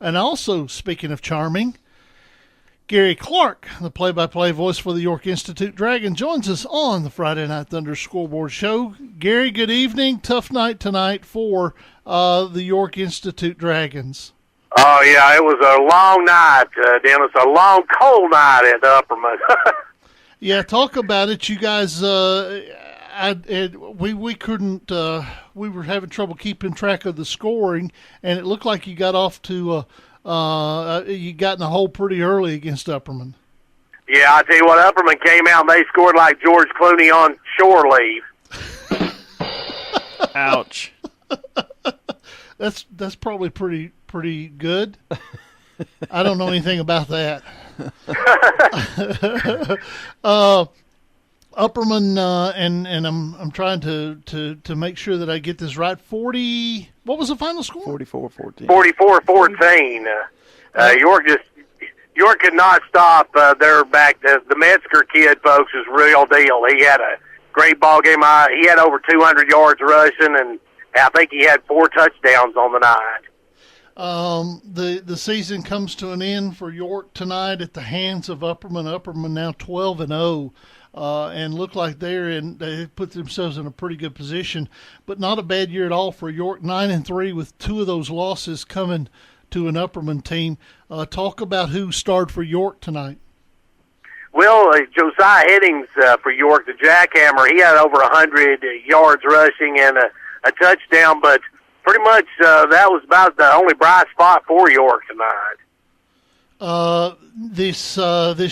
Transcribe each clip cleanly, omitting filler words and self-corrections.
And also, speaking of charming, Garry Clark, the play-by-play voice for the York Institute Dragon, joins us on the Friday Night Thunder Scoreboard Show. Garry, good evening. Tough night tonight for the York Institute Dragons. Oh, yeah, it was a long night, Dennis, a long, cold night at Upperman. Yeah, talk about it. You guys, we couldn't, we were having trouble keeping track of the scoring, and it looked like you got off to you got in the hole pretty early against Upperman. Yeah, I tell you what, Upperman came out and they scored like George Clooney on shore leave. Ouch. That's probably pretty good. I don't know anything about that. Upperman, and I'm trying to make sure that I get this right. 40. What was the final score? 44-14. 44-14. York could not stop their back. The Metzger kid, folks, is real deal. He had a great ball game. He had over 200 yards rushing, and I think he had 4 touchdowns on the night. The season comes to an end for York tonight at the hands of Upperman. Upperman now 12-0. And look like they put themselves in a pretty good position, but not a bad year at all for York. 9-3 with 2 of those losses coming to an Upperman team. Talk about who starred for York tonight. Well, Josiah Headings for York, the jackhammer, he had over 100 yards rushing and a touchdown, but pretty much that was about the only bright spot for York tonight. This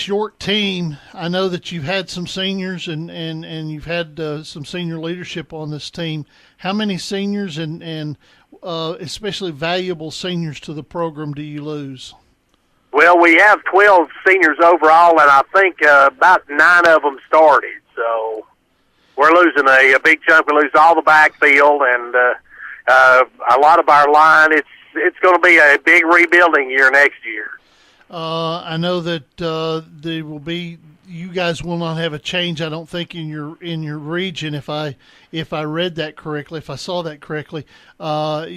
York team, I know that you've had some seniors and you've had some senior leadership on this team. How many seniors and especially valuable seniors to the program do you lose? Well, we have 12 seniors overall, and I think about 9 of them started. So we're losing a big chunk. We lose all the backfield and a lot of our line. It's going to be a big rebuilding year next year. I know that there will be. You guys will not have a change, I don't think, in your region. If I read that correctly, if I saw that correctly, what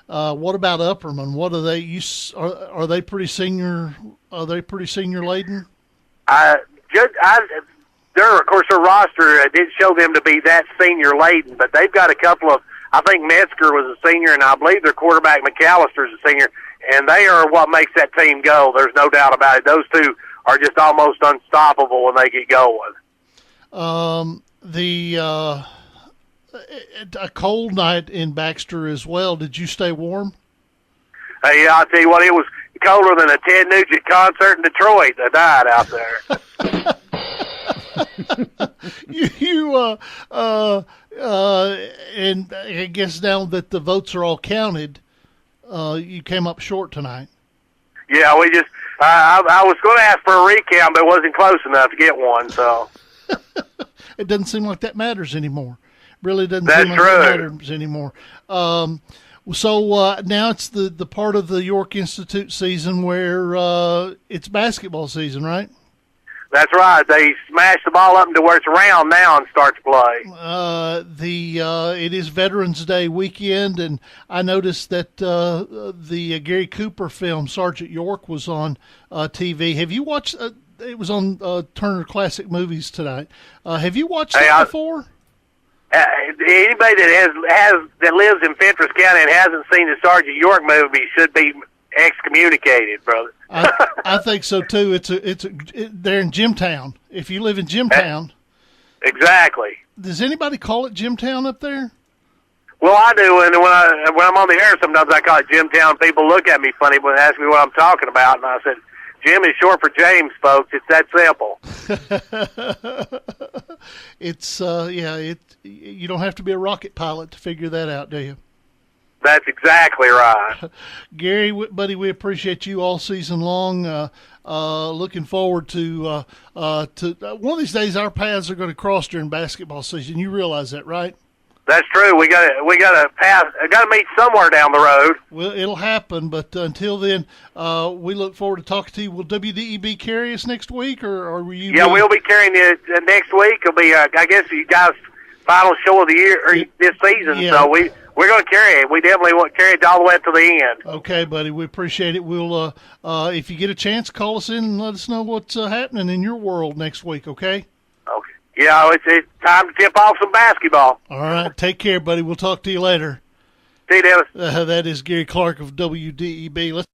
about Upperman? What are they? Are they pretty senior? Are they pretty senior laden? Of course, their roster did show them to be that senior laden, but they've got a couple of. I think Metzger was a senior, and I believe their quarterback McAllister is a senior. And they are what makes that team go. There's no doubt about it. Those two are just almost unstoppable when they get going. A cold night in Baxter as well. Did you stay warm? Hey, I'll tell you what, it was colder than a Ted Nugent concert in Detroit that night out there. And I guess now that the votes are all counted, you came up short tonight. Yeah, we just I was going to ask for a recount, but it wasn't close enough to get one. So it doesn't seem like that matters anymore. Really doesn't That's seem like true. that matters anymore. So now it's the part of the York Institute season where it's basketball season, right? That's right. They smash the ball up into where it's round now and start to play. It is Veterans Day weekend, and I noticed that the Gary Cooper film Sergeant York was on TV. Have you watched? It was on Turner Classic Movies tonight. Have you watched that before? Anybody that lives in Fentress County and hasn't seen the Sergeant York movie should be excommunicated, brother. I think so too. They're in Jamestown. If you live in Jamestown, exactly. Does anybody call it Jamestown up there? Well, I do, and when I'm on the air, sometimes I call it Jimtown. People look at me funny when they ask me what I'm talking about, and I said, Jim is short for James, folks. It's that simple. It's you don't have to be a rocket pilot to figure that out, do you? That's exactly right. Garry, buddy, we appreciate you all season long. Looking forward to one of these days our paths are going to cross during basketball season. You realize that, right? That's true. We got to meet somewhere down the road. Well, it'll happen, but until then, we look forward to talking to you. Will WDEB carry us next week, or will you? Yeah, we'll be carrying you next week. It'll be, I guess, you guys' final show of the year or this season. Yeah. So we We're going to carry it. We definitely want to carry it all the way up to the end. Okay, buddy. We appreciate it. We'll, if you get a chance, call us in and let us know what's happening in your world next week, okay? Okay. Yeah, it's time to tip off some basketball. All right. Take care, buddy. We'll talk to you later. See you, Dennis. That is Gary Clark of WDEB. Let's